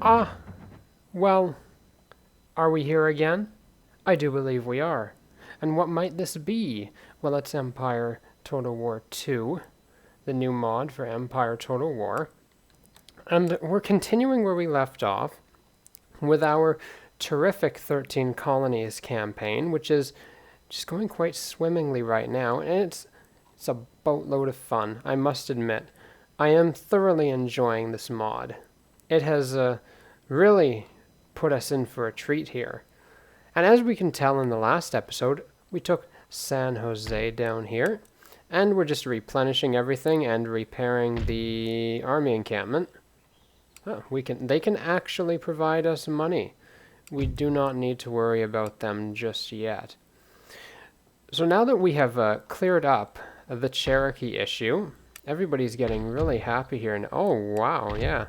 Ah, well, are we here again? I do believe we are. And what might this be? Well, it's Empire Total War 2, the new mod for Empire Total War. And we're continuing where we left off with our terrific 13 colonies campaign, which is just going quite swimmingly right now, and it's a boatload of fun, I must admit. I am thoroughly enjoying this mod. It has really put us in for a treat here. And as we can tell in the last episode, we took San Jose down here, and we're just replenishing everything and repairing the army encampment. Oh, they can actually provide us money. We do not need to worry about them just yet. So now that we have cleared up the Cherokee issue, everybody's getting really happy here. And oh, wow, yeah.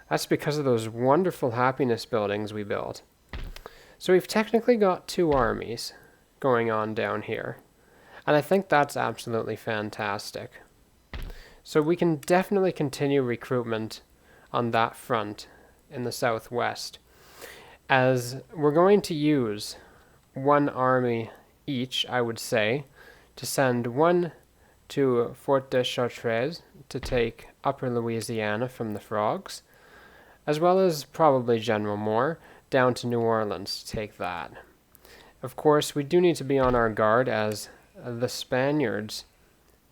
That's because of those wonderful happiness buildings we built. So we've technically got 2 armies going on down here. And I think that's absolutely fantastic. So we can definitely continue recruitment on that front in the southwest, as we're going to use 1 army each, I would say, to send 1 to Fort de Chartres to take Upper Louisiana from the Frogs, as well as probably General Moore down to New Orleans to take that. Of course, we do need to be on our guard, as the Spaniards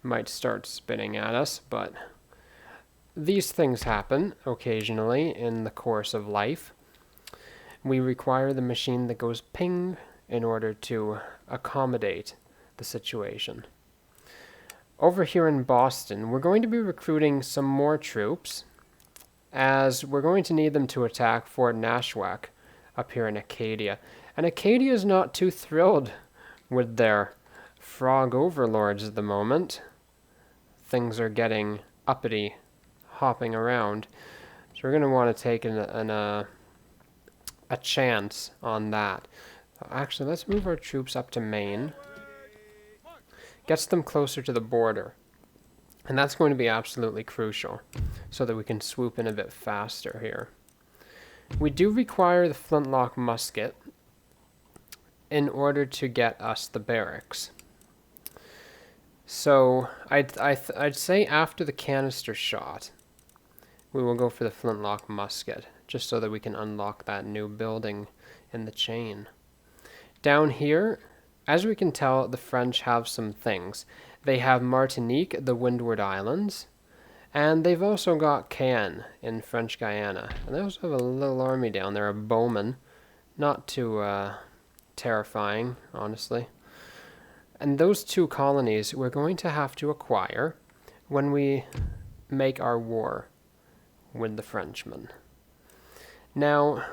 might start spitting at us, but these things happen occasionally in the course of life. We require the machine that goes ping in order to accommodate the situation. Over here in Boston, we're going to be recruiting some more troops, as we're going to need them to attack Fort Nashwack up here in Acadia. And Acadia is not too thrilled with their frog overlords at the moment. Things are getting uppity, hopping around. So we're going to want to take a chance on that. Actually, let's move our troops up to Maine. Gets them closer to the border. And that's going to be absolutely crucial, so that we can swoop in a bit faster here. We do require the flintlock musket in order to get us the barracks. So I'd say after the canister shot, we will go for the flintlock musket, just so that we can unlock that new building in the chain. Down here, as we can tell, the French have some things. They have Martinique, the Windward Islands, and they've also got Caen in French Guiana. And they also have a little army down there, a bowman. Not too terrifying, honestly. And those 2 colonies we're going to have to acquire when we make our war with the Frenchmen. Now,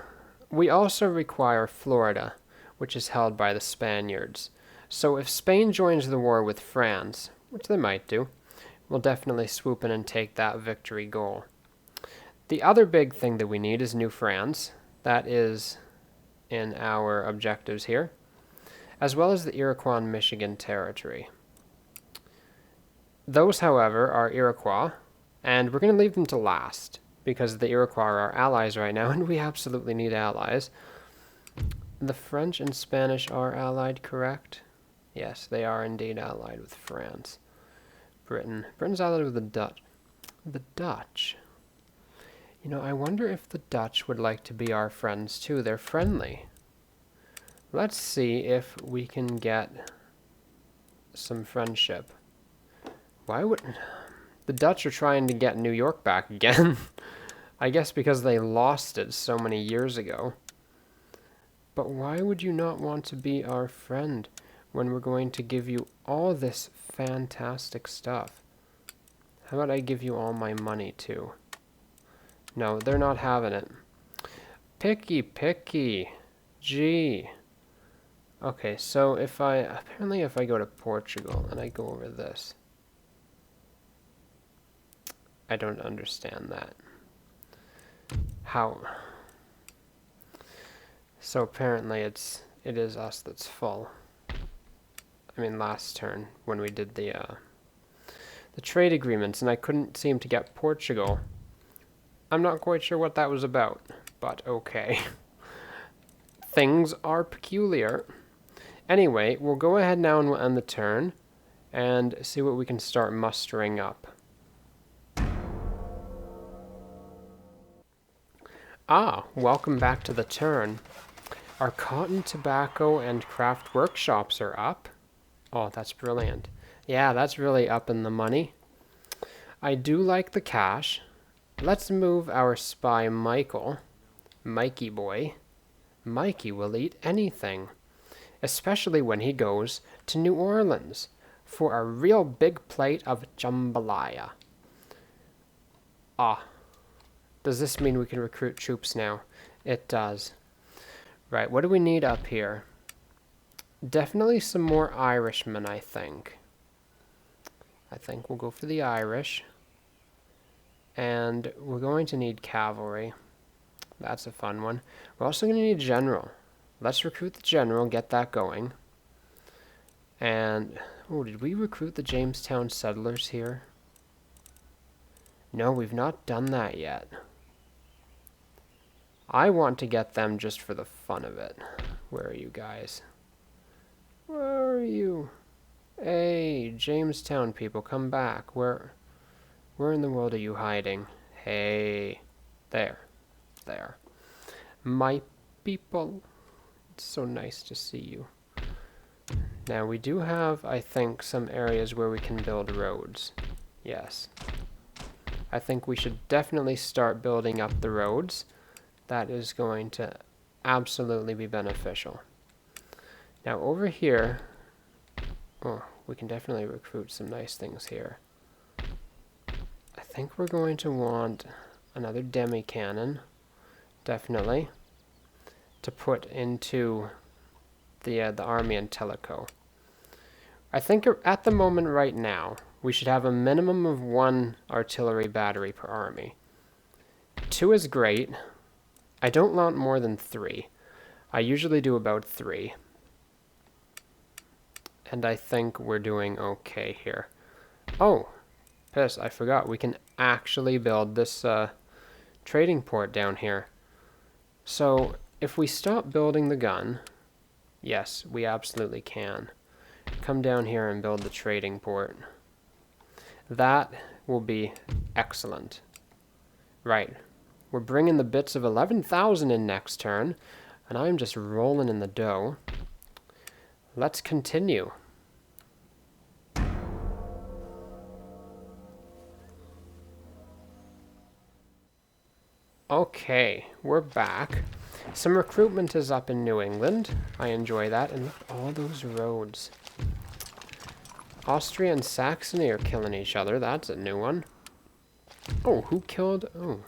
we also require Florida, which is held by the Spaniards. So if Spain joins the war with France, which they might do, we'll definitely swoop in and take that victory goal. The other big thing that we need is New France. That is in our objectives here, as well as the Iroquois and Michigan Territory. Those, however, are Iroquois, and we're going to leave them to last, because the Iroquois are our allies right now, and we absolutely need allies. The French and Spanish are allied, correct? Yes, they are indeed allied with France. Britain's allied with the Dutch. The Dutch? You know, I wonder if the Dutch would like to be our friends too. They're friendly. Let's see if we can get some friendship. Why would... The Dutch are trying to get New York back again. I guess because they lost it so many years ago. But why would you not want to be our friend when we're going to give you all this fantastic stuff? How about I give you all my money too? No, they're not having it. Picky. Gee. Okay, so if I go to Portugal and I go over this, I don't understand that. How? So apparently it is us that's full. I mean, last turn when we did the trade agreements, and I couldn't seem to get Portugal. I'm not quite sure what that was about, but okay. Things are peculiar. Anyway, we'll go ahead now and we'll end the turn and see what we can start mustering up. Ah, welcome back to the turn. Our cotton, tobacco, and craft workshops are up. Oh, that's brilliant. Yeah, that's really up in the money. I do like the cash. Let's move our spy Michael. Mikey boy. Mikey will eat anything, especially when he goes to New Orleans for a real big plate of jambalaya. Ah, does this mean we can recruit troops now? It does. Right, what do we need up here? Definitely some more Irishmen, I think. I think we'll go for the Irish. And we're going to need cavalry. That's a fun one. We're also going to need a general. Let's recruit the general, get that going. And, oh, did we recruit the Jamestown settlers here? No, we've not done that yet. I want to get them just for the fun of it. Where are you guys? Where are you? Hey, Jamestown people, come back. Where in the world are you hiding? Hey, there. My people. It's so nice to see you. Now, we do have, I think, some areas where we can build roads. Yes. I think we should definitely start building up the roads. That is going to absolutely be beneficial. Now, over here, oh, we can definitely recruit some nice things here. I think we're going to want another demi-cannon, definitely, to put into the army in Tellico. I think at the moment right now, we should have a minimum of 1 artillery battery per army. 2 is great. I don't want more than 3. I usually do about 3. And I think we're doing okay here. Oh, piss, I forgot. We can actually build this trading port down here. So, if we stop building the gun, yes, we absolutely can. Come down here and build the trading port. That will be excellent. Right. We're bringing the bits of 11,000 in next turn, and I'm just rolling in the dough. Let's continue. Okay, we're back. Some recruitment is up in New England. I enjoy that. And look at all those roads. Austria and Saxony are killing each other. That's a new one. Oh, who killed... Oh,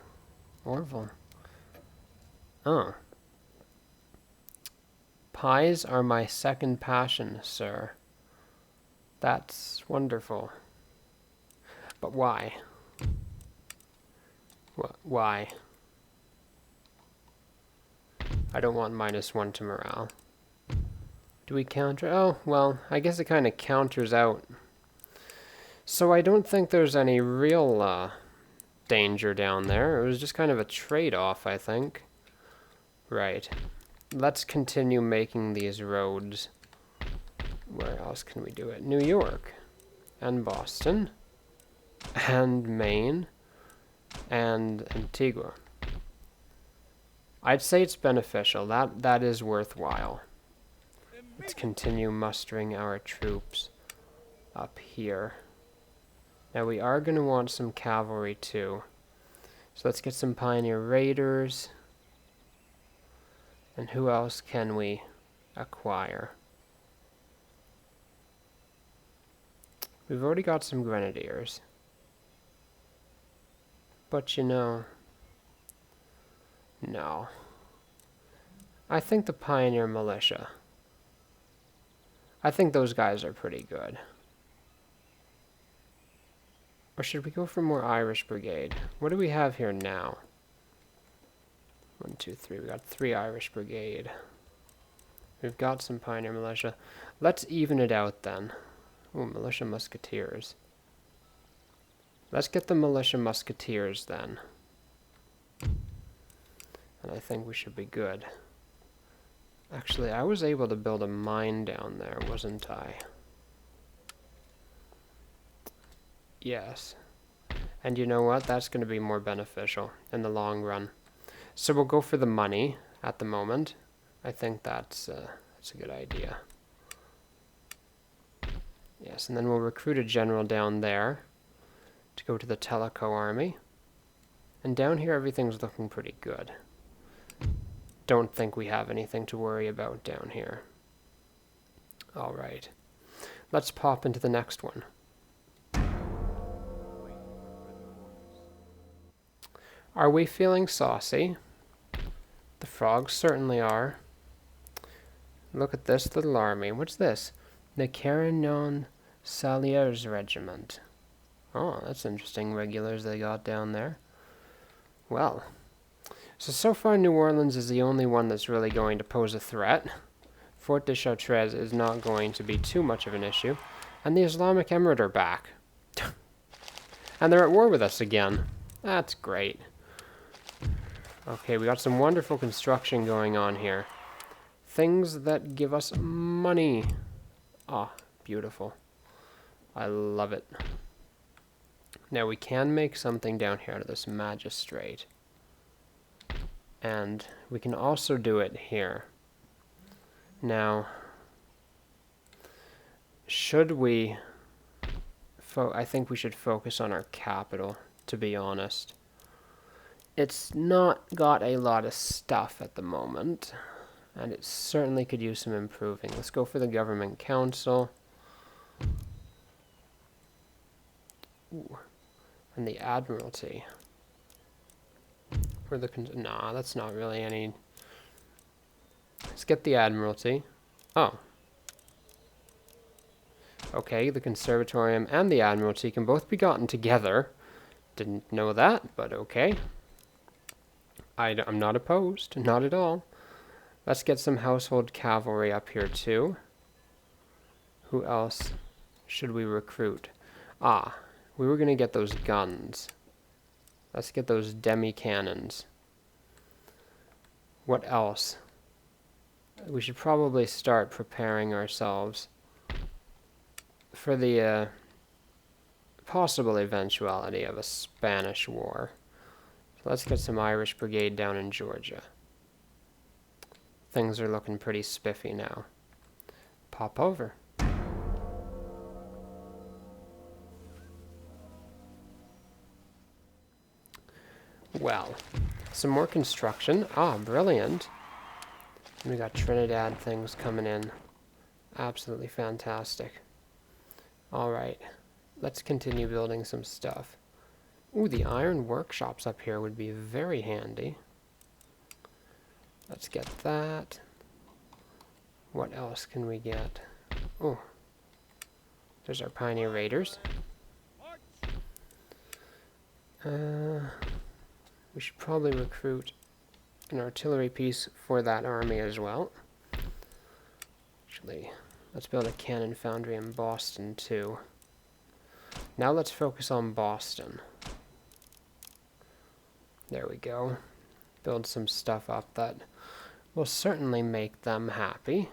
Orville. Oh. Pies are my second passion, sir. That's wonderful. But why? Why? I don't want -1 to morale. Do we counter? Oh, well, I guess it kind of counters out. So I don't think there's any real danger down there. It was just kind of a trade-off, I think. Right. Let's continue making these roads. Where else can we do it? New York. And Boston. And Maine. And Antigua. I'd say it's beneficial. That is worthwhile. Let's continue mustering our troops up here. Now we are going to want some cavalry too. So let's get some Pioneer Raiders. And who else can we acquire? We've already got some Grenadiers. But you know... No. I think the Pioneer Militia. I think those guys are pretty good. Or should we go for more Irish Brigade? What do we have here now? 1, 2, 3. We got 3 Irish Brigade. We've got some Pioneer Militia. Let's even it out then. Ooh, Militia Musketeers. Let's get the Militia Musketeers then. And I think we should be good. Actually, I was able to build a mine down there, wasn't I? Yes. And you know what? That's going to be more beneficial in the long run. So we'll go for the money at the moment. I think that's a good idea. Yes, and then we'll recruit a general down there to go to the Teleco army. And down here, everything's looking pretty good. Don't think we have anything to worry about down here. All right. Let's pop into the next one. Are we feeling saucy? The frogs certainly are. Look at this little army. What's this? The Garrisoning Saliers Regiment. Oh, that's interesting regulars they got down there. Well, so far New Orleans is the only one that's really going to pose a threat. Fort de Chartres is not going to be too much of an issue. And the Islamic Emirate are back. And they're at war with us again. That's great. Okay, we got some wonderful construction going on here. Things that give us money. Ah, beautiful. I love it. Now we can make something down here out of this magistrate. And we can also do it here. Now, should we... I think we should focus on our capital, to be honest. It's not got a lot of stuff at the moment, and it certainly could use some improving. Let's go for the government council. Ooh. And the admiralty. Or the... Nah, that's not really any... Let's get the admiralty. Oh. Okay, the conservatorium and the admiralty can both be gotten together. Didn't know that, but okay. I'm not opposed, not at all. Let's get some household cavalry up here too. Who else should we recruit? Ah, we were going to get those guns. Let's get those demi-cannons. What else? We should probably start preparing ourselves for the possible eventuality of a Spanish war. So let's get some Irish brigade down in Georgia. Things are looking pretty spiffy now. Pop over. Well, some more construction. Ah, brilliant. We got Trinidad things coming in. Absolutely fantastic. Alright, let's continue building some stuff. Ooh, the iron workshops up here would be very handy. Let's get that. What else can we get? Oh, there's our Pioneer Raiders. We should probably recruit an artillery piece for that army as well. Actually, let's build a cannon foundry in Boston too. Now let's focus on Boston. There we go. Build some stuff up that will certainly make them happy.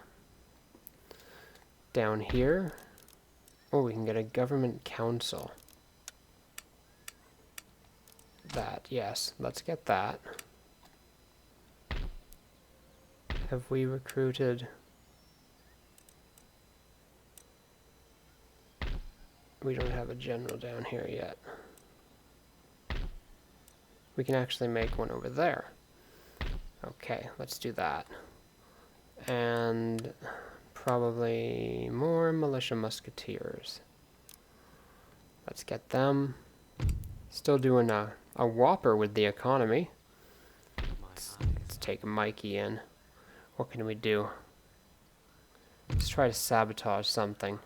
Down here, oh, we can get a government council. That, yes, let's get that. Have we recruited? We don't have a general down here yet. We can actually make one over there. Okay, let's do that. And probably more militia musketeers. Let's get them. Still doing a whopper with the economy. Let's take Mikey in. What can we do? Let's try to sabotage something.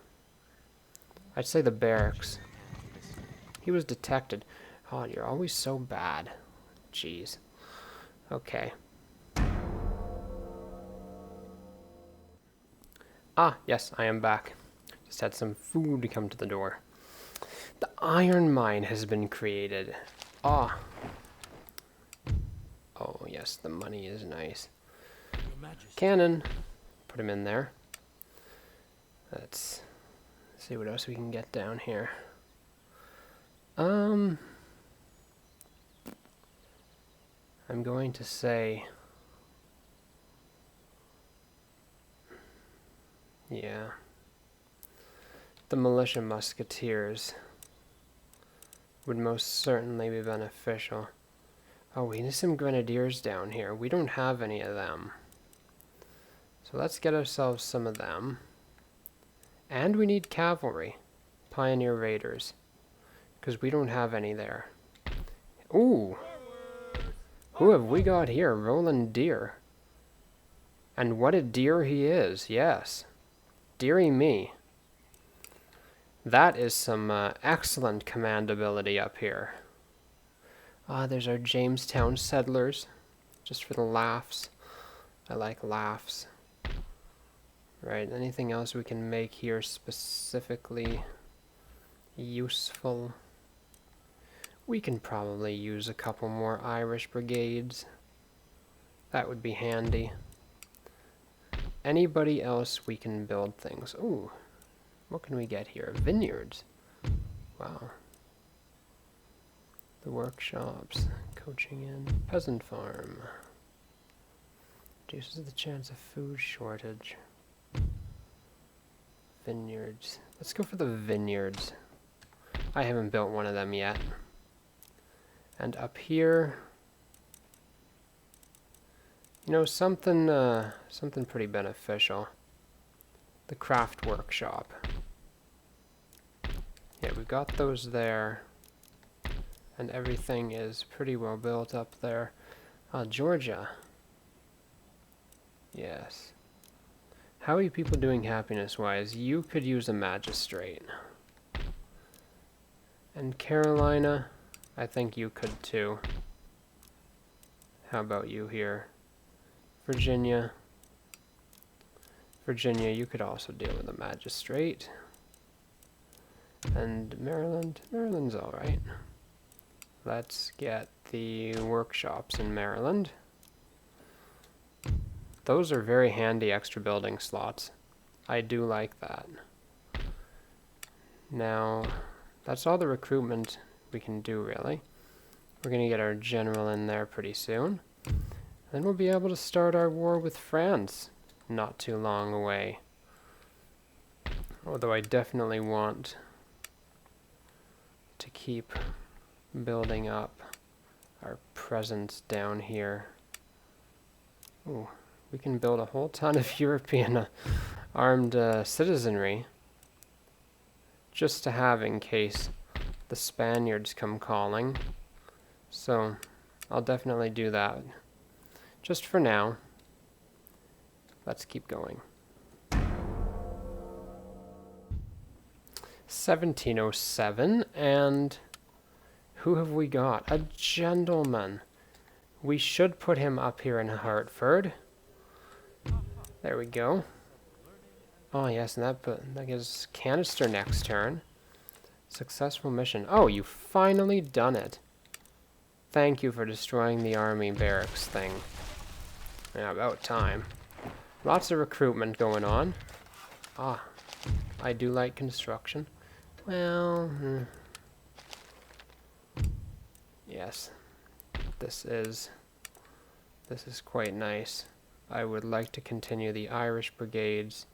I'd say the barracks. He was detected. Oh, you're always so bad. Jeez. Okay. Ah, yes, I am back. Just had some food to come to the door. The iron mine has been created. Ah. Oh, yes. yes, the money is nice. Your Majesty. Cannon. Put him in there. Let's see what else we can get down here. I'm going to say... Yeah. The militia musketeers would most certainly be beneficial. Oh, we need some grenadiers down here. We don't have any of them. So let's get ourselves some of them. And we need cavalry. Pioneer raiders. Because we don't have any there. Ooh! Who have we got here? Roland Deer. And what a deer he is, yes. Dearie me. That is some excellent command ability up here. Ah, there's our Jamestown settlers. Just for the laughs. I like laughs. Right, anything else we can make here specifically useful? We can probably use a couple more Irish brigades. That would be handy. Anybody else we can build things. Ooh, what can we get here? Vineyards. Wow. The workshops. Coaching in. Peasant farm. Reduces the chance of food shortage. Vineyards. Let's go for the vineyards. I haven't built one of them yet. And up here, you know, something pretty beneficial. The craft workshop. Yeah, we've got those there. And everything is pretty well built up there. Georgia. Yes. How are you people doing happiness-wise? You could use a magistrate. And Carolina, I think you could too. How about you here? Virginia. Virginia, you could also deal with a magistrate. And Maryland. Maryland's alright. Let's get the workshops in Maryland. Those are very handy extra building slots. I do like that. Now, that's all the recruitment we can do, really. We're going to get our general in there pretty soon. Then we'll be able to start our war with France not too long away. Although I definitely want to keep building up our presence down here. Ooh. We can build a whole ton of European armed citizenry just to have in case the Spaniards come calling. So I'll definitely do that. Just for now. Let's keep going. 1707, and who have we got? A gentleman. We should put him up here in Hartford. There we go. Oh yes, and that gives canister next turn. Successful mission. Oh, you finally done it. Thank you for destroying the army barracks thing. Yeah, about time. Lots of recruitment going on. Ah, I do like construction. Well, yes, this is quite nice. I would like to continue the Irish brigades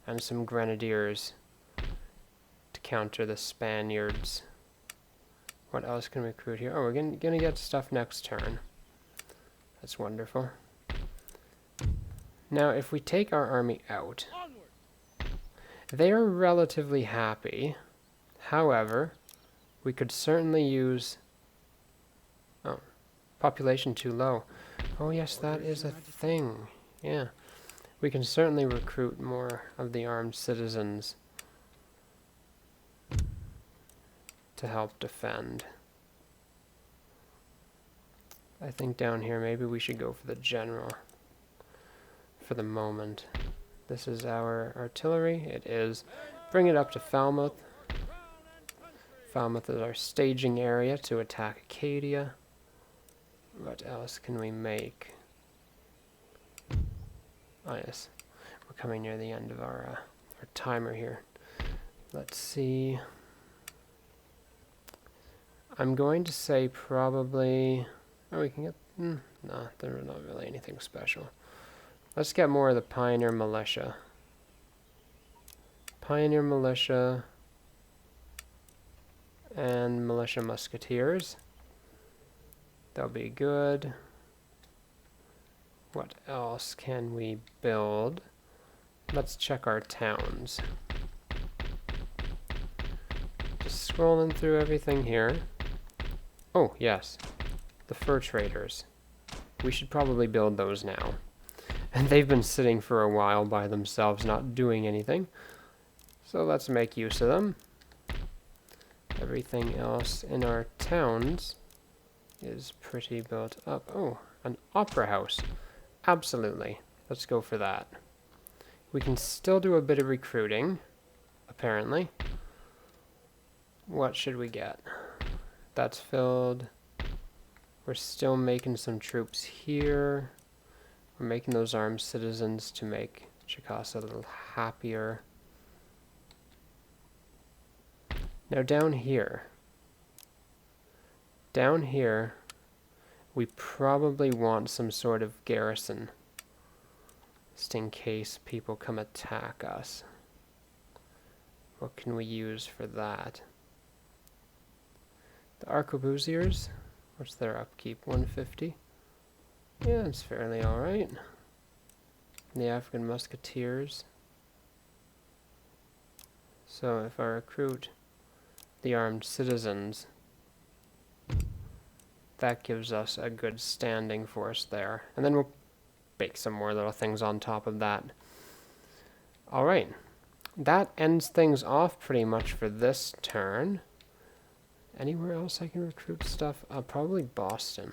and some grenadiers to counter the Spaniards. What else can we recruit here? Oh, we're gonna get stuff next turn. That's wonderful. Now, if we take our army out, they are relatively happy. However, we could certainly use... Oh, population too low. Oh yes, that is a thing. Yeah. We can certainly recruit more of the armed citizens to help defend. I think down here maybe we should go for the general for the moment. This is our artillery. It is. Bring it up to Falmouth. Falmouth is our staging area to attack Acadia. What else can we make? Oh yes, we're coming near the end of our timer here. Let's see. I'm going to say probably... Oh, we can get... no, there's not really anything special. Let's get more of the Pioneer Militia. Pioneer Militia and Militia Musketeers. That'll be good. What else can we build? Let's check our towns. Just scrolling through everything here. Oh, yes. The fur traders. We should probably build those now. And they've been sitting for a while by themselves, not doing anything. So let's make use of them. Everything else in our towns is pretty built up. Oh, an opera house. Absolutely. Let's go for that. We can still do a bit of recruiting, apparently. What should we get? That's filled. We're still making some troops here. We're making those armed citizens to make Chicasa a little happier. Now down here, we probably want some sort of garrison, just in case people come attack us. What can we use for that? The arquebusiers, what's their upkeep? 150? Yeah, it's fairly alright. The African musketeers. So if I recruit the armed citizens, that gives us a good standing force there. And then we'll bake some more little things on top of that. Alright, that ends things off pretty much for this turn. Anywhere else I can recruit stuff? Probably Boston.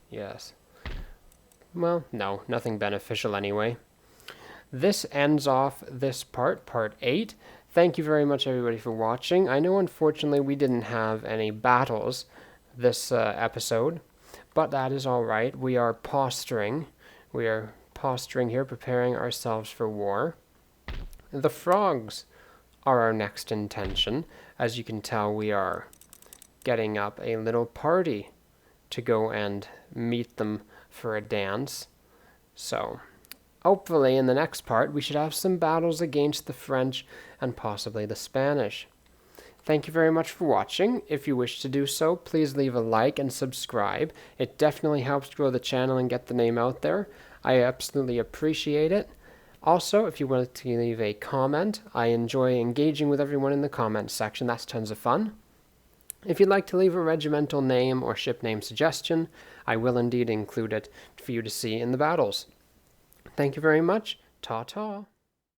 Yes. Well, no, nothing beneficial anyway. This ends off this part, part 8. Thank you very much everybody for watching. I know unfortunately we didn't have any battles this episode, but that is alright. We are posturing. We are posturing here, preparing ourselves for war. The frogs are our next intention. As you can tell, we are getting up a little party to go and meet them for a dance. So, hopefully in the next part we should have some battles against the French and possibly the Spanish. Thank you very much for watching. If you wish to do so, please leave a like and subscribe. It definitely helps grow the channel and get the name out there. I absolutely appreciate it. Also, if you wanted to leave a comment, I enjoy engaging with everyone in the comments section. That's tons of fun. If you'd like to leave a regimental name or ship name suggestion, I will indeed include it for you to see in the battles. Thank you very much. Ta-ta.